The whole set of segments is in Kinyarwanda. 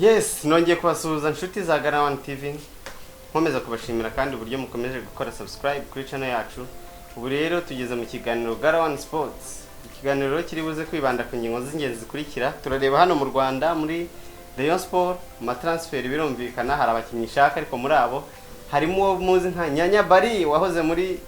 Yes, nongeye kubasuhuza inshuti za Gala TV. Nkomeza kubashimira kandi uburyo mukomeje gukora subscribe kuri channel yacu. Ubu rero tugeze mu kiganiro Gala Sports. Ikiganiro kiri buze kwibanda ku ngingo z'ingenzi zikurikira. Turareba hano mu Rwanda muri Rayon Sport, ma transfer birumvikana hari abakinnyi shaka ariko muri abo harimo muzi nka Nyanya Bari wahoze muri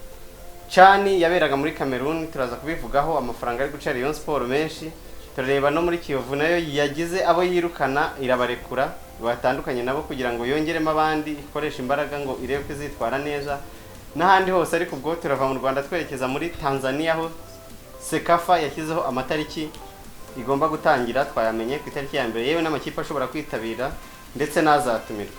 Chani yaberaga muri Cameroon. Turaza kubivugaho amafaranga ari guca Rayon Sport menshi. Turareba no muri Kiyovu nayo yagize abo yirukana irabarekura batandukanye nabo kugira ngo yongeremo abandi ikoresha imbaraga ngo irebe ko izitwara neza n'ahandi hose. Ariko ubwo turava mu Rwanda twerekeza muri Tanzania aho Sekafa yashyizeho amatariki igomba gutangira, twayamenye ku itariki ya mbere, yewe n'amakipe ashobora kwitabira ndetse n'azatumirwa.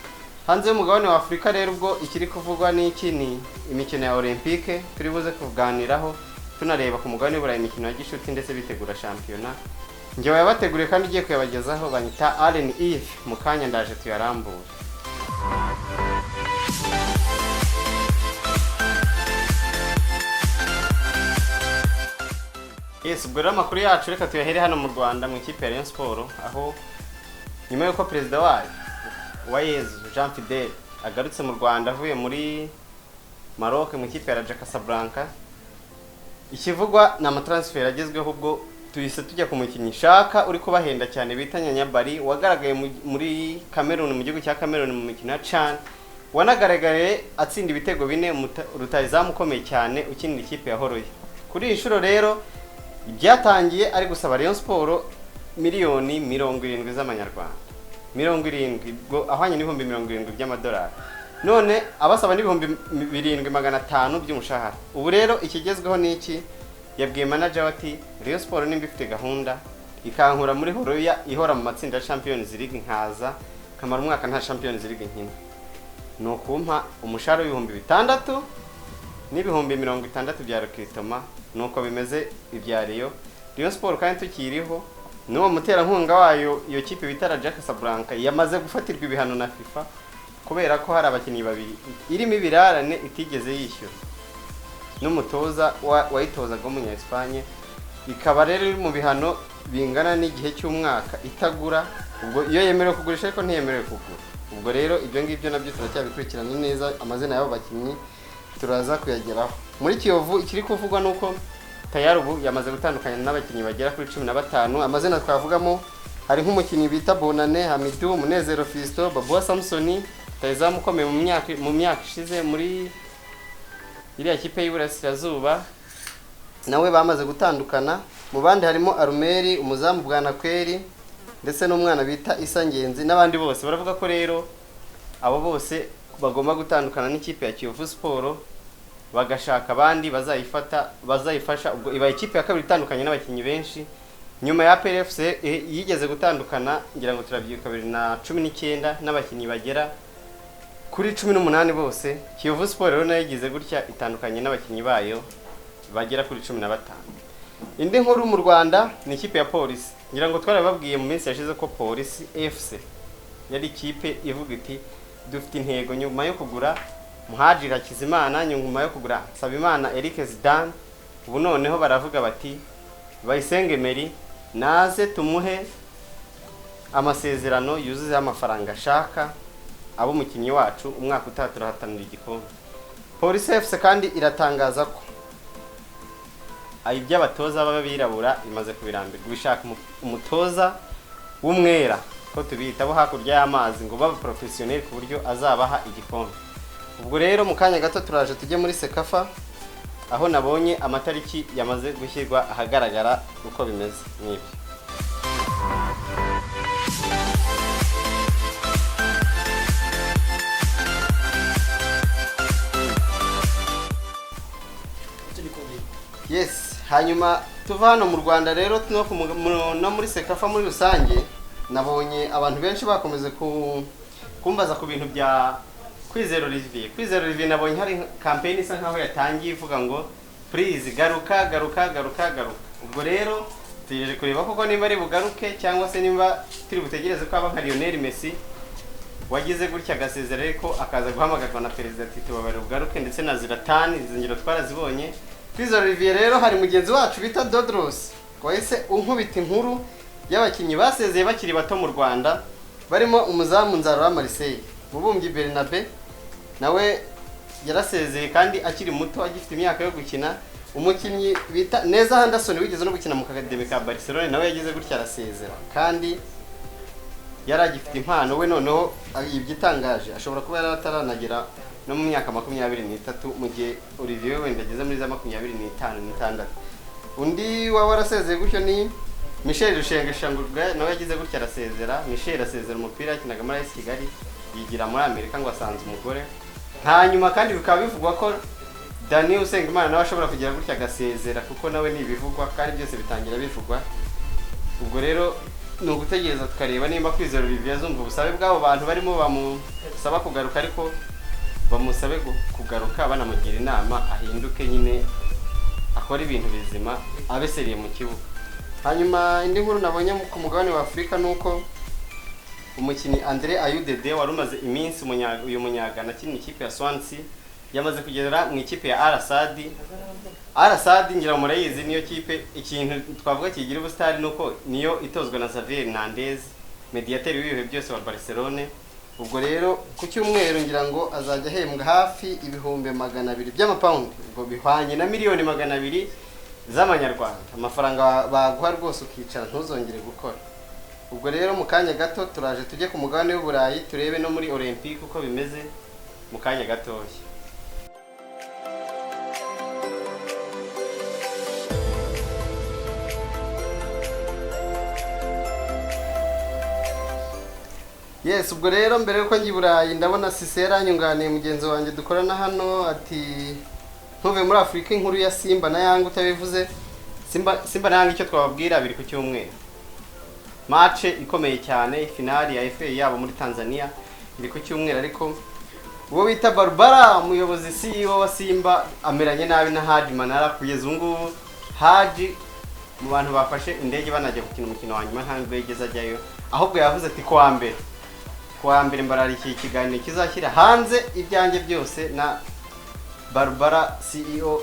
Hanze y'umugabane wa Afrika rero ubwo ikiri kuvugwa n'iki ni imikino ya Olympique turi buze kuganiraho, tunareba ku mugabane w'Uburayi imikino ya gishuti ndetse bitegura shampiyona. Njyewe yabateguriye kandi ugiye kuyabagezaho banyita Allen Eve, mu kanya ndaje tuyarambura. Yes, ubwo rero amakuru yacu reka tuyahere hano mu Rwanda mu ikipe ya Rayon Sport, aho nyuma y'uko perezida wayo Uwayezu Jean Fidel agarutse mu Rwanda avuye muri Maroc mu ikipe ya Raja Casablanca. Ikivugwa na amatransfer agezweho ubwo tuyise tujya ku mukinnyi shaka uri kubahenda cyane bita Nyanya Bari wagaragaye muri Cameroon, mu gihugu cya Cameroon mu mikino ya CHAN, wanagaragaye atsinda ibitego 4 rutayizamu ukomeye cyane ukinira ikipe ya Horoye. Kuri iyi nshuro rero byatangiye ari gusaba Rayon Sport miliyoni 70 z'amanyarwanda, 70 ubwo ahwanye n'ibihumbi 70 by'amadolari, none abasaba n'ibihumbi 7500 by'umushahara. Ubu rero ikigezweho n'iki, yabwiye manager ati Rayon Sport nimba ifite gahunda ikankura muri Horoya ihora mu matsinda ya Champions League nkaza kamara umwaka nta Champions League nkina, no kumpa umushahara w'ibihumbi 6 n'ibihumbi 60 bya recruitment. Nuko bimeze ibya Rayon Sport kandi tukiriho n'uwo muterankunga wayo iyo kipe bita Raja Casablanca yamaze gufatirwa ibihano na FIFA kubera ko hari abakinnyi babiri irimo ibirarane itigeze yishyura n'umutoza wayitozaga mu Espagne, ikaba rero iri mu bihano bingana n'igihe cy'umwaka itagura. Ubwo iyo yemerewe kugurisha ariko ntiyemerewe kugura. Ubwo rero ibyo ngibyo nabyo turacyabikurikirana neza, amazina y'abo bakinnyi turaza kuyageraho. Muri Kiyovu ikiri kuvugwa nuko tayari ubu yamaze gutandukanya n'abakinnyi bagera kuri 15. Amazina twavugamo hari nk'umukinnyi bita Bonane Hamidou, Munezero Fisto, Babuwa Samsoni tayizamu ukomeye mu myaka ishize muri iriya kipe y'Iburasirazuba, nawe bamaze gutandukana. Mu bandi harimo Arumeri umuzamu Bwanakweri ndetse n'umwana bita Isangenzi n'abandi bose. Baravuga ko rero abo bose bagomba gutandukana n'ikipe ya Kiyovusport bagashaka abandi bazayifasha. Ubwo iba ikipe ya kabiri itandukanye n'abakinnyi benshi nyuma ya PRFC yigeze gutandukana ngira ngo turabyibuka 2019 n'abakinnyi bagera kuri 18 bose. Kiyovusport rero nayo yigize gutya itandukanye n'abakinnyi bayo bagera kuri 15. Indi nkuru mu Rwanda ni ikipe ya Polisi. Ngira ngo twarababwiye mu minsi yashize ko Polisi FC yari ikipe ivuga iti dufite intego nyuma yo kugura Muhajira Kizimana, nyuma yo kugura Sabimana Eric Zidane. Ubu noneho baravuga bati Bayisenge Meri naze tumuhe amasezerano yuzuze amafaranga ashaka abo mukinnyi wacu umwaka utahaturahatanira igikombe. Polisi FC kandi iratangaza ko iby'abatoza b'abirabura imaze kubirambirwa, bishaka umutoza w'umwera ko tubita abo hakurya y'amazi ngo baba professionnel ku buryo azabaha igikombe. Ubwo rero mu kanya gato turaje tujye muri Sekafa aho nabonye amatariki yamaze gushyirwa ahagaragara uko bimeze n'ibyo. Yes, hanyuma tuva hano mu Rwanda rero no muri Sekafa muri rusange nabonye abantu benshi bakomeze kumbaza ku bintu bya Kwizera Olivier. Kwizera Olivier nabonye hari campaign isa nkaho yatangiye ivuga ngo please garuka. Ubwo rero tujeje kureba koko nimba ari bugaruke cyangwa se nimba turi butegereze ko aba nka Lionel Messi wagize gutya agasezera ariko akaza guhamagarwa na perezida ati tubabare bugaruke, ndetse na Zlatan izo ngiro twarazibonye. Kwizera Olivier rero hari mugenzi wacu bita Dodros wahise unkubita inkuru y'abakinnyi basezeye bakiri bato mu Rwanda barimo umuzamu Nzarora Marseille, Mubumbyi Bernabe nawe yarasezeye kandi akiri muto agifite imyaka yo gukina. Umukinnyi bita Neza Henderson wigeze no gukina mu Academy ka Barcelona nawe yagize gutya arasezera kandi yaragifite impano. We noneho ibyitangaje ashobora kuba yarataranagira no mu myaka 23 mu gihe Olivier wenda ageze muri za 25 undi wa warasezeye gutyo ni Michel Rushengeshangurwa nawe yagize gutya arasezera. Michel asezera umupira akinaga muri AS Kigali yigira muri Amerika ngo asanze umugore. Hanyuma kandi bikaba bivugwa ko Dani Usengimana nawe ashobora kugira gutya agasezera kuko nawe ni ibivugwa kandi byose bitangira bivugwa. Ubwo rero ni ugutegereza tukareba nimba Kwizera Olivier azumva ubusabe bw'abo bantu barimo bamusaba kugaruka, ariko bamusabe kugaruka banamugira inama ahinduke nyine akora ibintu bizima abeseriye mu kibuga. Hanyuma indi nkuru nabonye ku mugabane wa Afrika nuko umukinnyi Andre Ayudede wari umaze iminsi uyu munyagana akina ikipe ya Swansea yamaze kugera mu ikipe ya Al-Sadd ngira murayizi niyo kipe. Ikintu twavuga kigira ubustari nuko niyo itozwa na Xavier Hernandez, mediateur w'ibihe byose wa Barcelona. Ubwo rero ku cyumweru ngira ngo azajya ahembwa hafi ibihumbi 200 by'amapaundi, ubwo bihwanye na miliyoni 200 z'amanyarwanda. Amafaranga baguha rwose ukicara ntuzongere gukora. Ubwo rero mu kanya gato turaje tujye ku mugabane w'Uburayi turebe no muri Olympique uko bimeze mu kanya gatoya. Yes, ubwo rero mbere yuko njye Burayi ndabona Sisera nyunganiye mugenzi wanjye dukorana hano ati ntuve muri Afrika inkuru ya Simba na Yanga utabivuze. Simba na Yanga icyo twababwira biri ku cyumweru. Match ikomeye cyane, finali ya FA yabo muri Tanzania iri ku cyumweru, ariko uwo bita Barbara umuyobozi CEO wa Simba ameranye nabi na Haji Manara kugeza ngubu. Haji mu bantu bafashe indege banajya gukina umukino wa nyuma nta ndege ajyayo, ahubwo yavuze ati kwa mbere mbarari iki kiganiro kizashyira hanze ibyanjye byose na Barbara CEO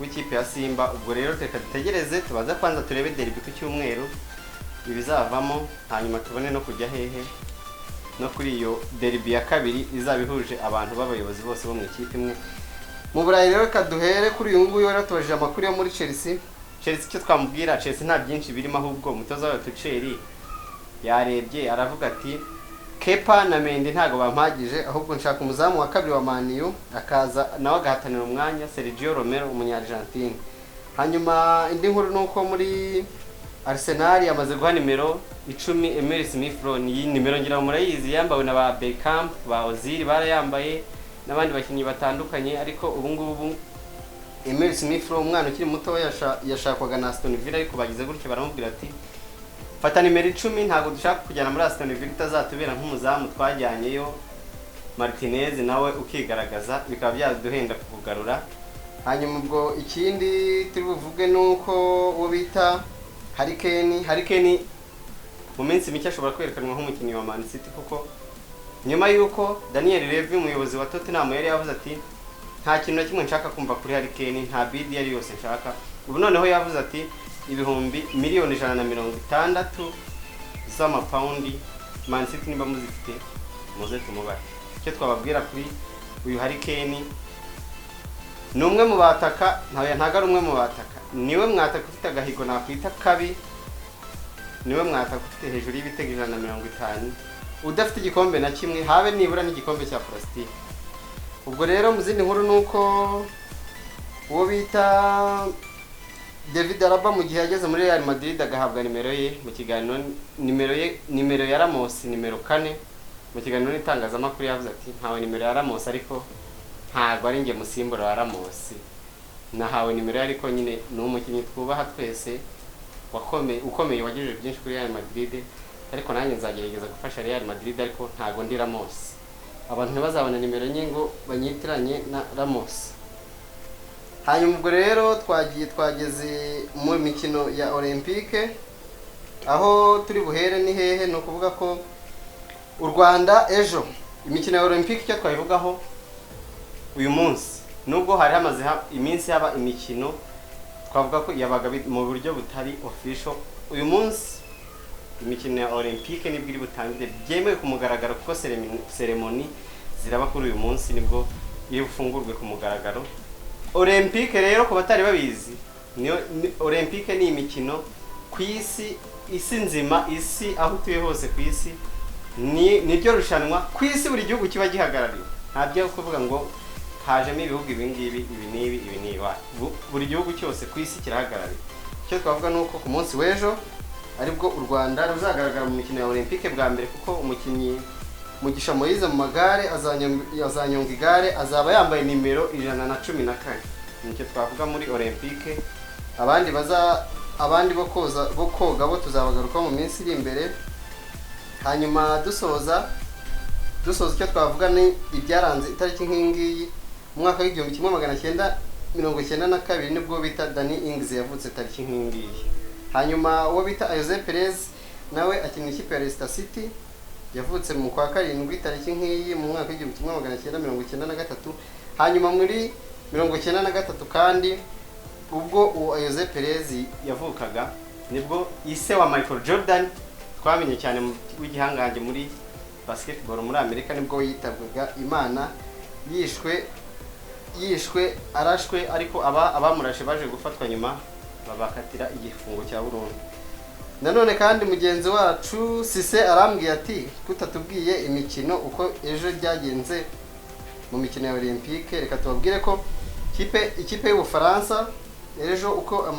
w'ikipe ya Simba. Ubwo rero reka dutegereze tubaza kwanza turebe derby ku cyumweru ibizavamo, hanyuma tubone no kujya hehe no kuri iyo derby ya kabiri izabihuje abantu b'abayobozi bose bo mu ikipe imwe. Mu Burayi rero kaduhere kuri uyu nguyu rero tubajije amakuru yo muri Chelsea icyo twamubwira. Chelsea nta byinshi birimo, ahubwo umutoza wa Tuchel yarebye aravuga ati Kepa na Mendy ntago bampagije, ahubwo nshaka umuzamu wa kabiri wa Man U akaza nawe agahatanira umwanya, Sergio Romero umunya-Argentine. Hanyuma indi nkuru nuko muri Arsenal yamaze guha nimero 10 Emile Smith Rowe. Iyi nimero ngira murayizi yambawe na ba Beckham, ba Ozil barayambaye n'abandi bakinnyi batandukanye, ariko ubu ngubu Emile Smith Rowe umwana ukiri muto yashakwaga na Aston Villa, ariko bagize gutya baramubwira ati fata nimero 10 ntago dushaka kujyana muri Aston Villa itazatubera nk'umuzamu twajyanyeyo Martinez nawe ukigaragaza, bikaba byaduhenda kugarura. Hanyuma ubwo ikindi turi buvuge nuko uwo bita Harry Kane mu minsi mike ashobora kwerekanwa nk'umukinnyi wa Man City, kuko nyuma yuko Daniel Levy umuyobozi wa Tottenham yari yavuze ati nta kintu na kimwe nshaka kumva kuri Harry Kane, nta bid yari yose nshaka. Ubu noneho yavuze ati ibihumbi miliyoni 160 z'amapaundi Man City niba muzifite muze tumubare. Icyo twababwira kuri uyu Harry Kane ni umwe mu bataka, ntago ari umwe mu bataka, niwe mwataka ufite agahigo nakwita kabi, niwe mwataka ufite hejuru y'ibitego 150 udafite igikombe na kimwe, habe nibura n'igikombe cya plastique. Ubwo rero mu zindi nkuru nuko uwo bita David Alaba mu gihe yageze muri Real Madrid agahabwa nimero ye mu kiganiro, nimero ya Ramos nimero 4 mu kiganiro n'itangazamakuru yavuze ati ntawe nimero ya Ramos, ariko ntago ari nge musimbura wa Ramos, nahawe nimero ariko nyine ni umukinnyi twubaha twese ukomeye wagejeje byinshi kuri Real Madrid, ariko nanjye nzagerageza gufasha Real Madrid, ariko ntago ndi Ramos. Abantu ntibazabona nimero nye ngo banyitiranye na Ramos. Hanyuma ubwo rero twageze mu mikino ya Olympique, aho turi buhere ni hehe, no kuvuga ko u Rwanda ejo imikino ya Olympique cyo twayivugaho uyu munsi, nubwo hari hamaze iminsi haba imikino twavuga ko yabaga mu buryo butari official. Uyu munsi imikino ya olympique nibwo iri butangire byemewe ku mugaragaro kuko ceremony ziraba kuri uyu munsi nibwo iri bufungurwe ku mugaragaro. Olympique rero ku batari babizi olympique ni imikino ku isi nzima, isi aho utuye hose ku isi niryo rushanwa ku isi, buri gihugu kiba gihagarariwe. Ntabyo kuvuga ngo hajemo ibihugu ibi ngibi buri gihugu cyose ku isi kirahagarariwe. Icyo twavuga nuko ku munsi w'ejo aribwo u Rwanda ruzagaragara mu mikino ya olympique bwa mbere, kuko umukinnyi Mugisha Moise mu magare azanyonga igare azaba yambaye nimero 114. Nicyo twavuga muri olympique. Abandi bo koga bo tuzabagaruka mu minsi iri imbere. Hanyuma dusoza icyo twavuga ni ibyaranze itariki nk'ingiyi mu mwaka w'1992 nibwo bita Danny Ings yavutse tariki nk'ingiyi. Hanyuma uwo bita Jose Perez nawe akina ikipe ya Leicester City, yavutse mu kwa karindwi tariki nk'iyi mu mwaka w'1993. Hanyuma muri 1993 kandi ubwo uwo Jose Perez yavukaga nibwo ise wa Michael Jordan twamenye cyane w'igihangange muri basketball muri Amerika nibwo yitabwaga Imana, yishwe arashwe, ariko abamurashe baje gufatwa nyuma babakatira igifungo cya burundu. Nanone kandi mugenzi wacu Sise arambwiye ati kutatubwiye imikino uko ejo byagenze mu mikino ya olympique. Reka tubabwire ko ikipe y'Ubufaransa ejo uko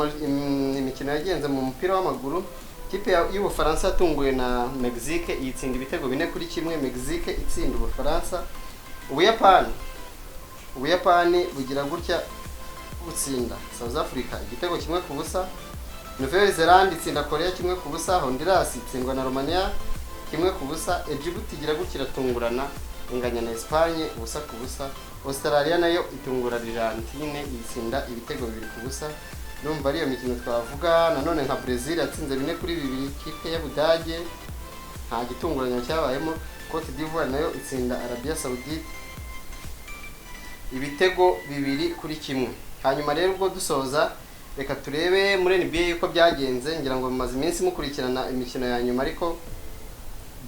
imikino yagenze mu mupira w'amaguru, ikipe y'Ubufaransa yatunguwe na Mexique yitsinda ibitego 4-1. Mexique itsinda Ubufaransa. Ubuyapani bugira gutya butsinda South Africa igitego 1-0. Nouvelle-Zélande itsinda Korea 1-0. Honduras itsindwa na Romania 1-0. Djibouti igira gutya iratungurana inganya na Espagne 0-0. Australia nayo itungura Argentine itsinda ibitego 2-0. Numva ariyo mikino twavuga. Nanone nka Brazil yatsinze 4-2 ikipe y'Ubudage, nta gitunguranya cyabayemo. Cote d'Ivoire nayo itsinda Arabia Saoudite ibitego 2-1. Hanyuma rero ubwo dusoza, reka turebe muri NBA uko byagenze. Ngira ngo mumaze iminsi mukurikirana imikino ya nyuma, ariko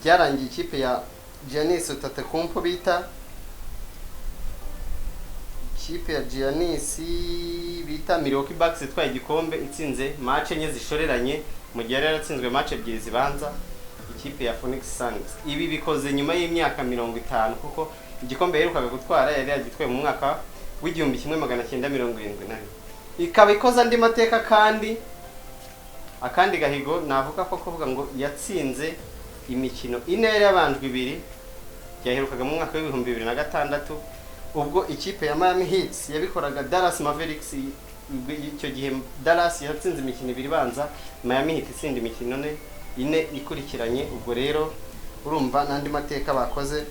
byarangiye ikipe ya Giannis Antetokounmpo bita Milwaukee Bucks itwaye igikombe itsinze match enye zishoreranye, mu gihe yari yaratsinzwe match ebyiri zibanza ikipe ya Phoenix Suns. Ibi bikoze nyuma y'imyaka 50, kuko igikombe yaherukaga gutwara yari yagitwaye mu mwaka w'1974. Ikaba ikoza andi mateka kandi akandi gahigo navuga ko kuvuga ngo yatsinze imikino ine yari yabanjwe 2 yaherukaga mu mwaka w'2006 ubwo ikipe ya Miami Heat yabikoraga Dallas Mavericks. Icyo gihe Dallas yatsinze imikino 2 ibanza, Miami Heat itsinda imikino 4 ikurikiranye. Ubwo rero urumva nandi mateka bakoze.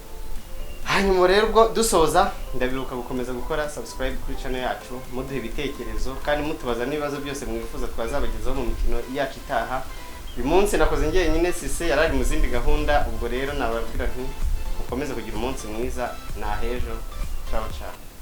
Hanyuma rero ubwo dusoza ndabiruka gukomeza gukora subscribe kuri channel yacu, muduhe ibitekerezo kandi mutubaza n'ibibazo byose mwifuza twazabagezaho mu mikino yacu itaha. Uyu munsi nakoze njyenyine, Sise yarari mu zindi gahunda. Ubwo rero nababwira nti mukomeze kugira umunsi mwiza, na hejo. Ciao ciao.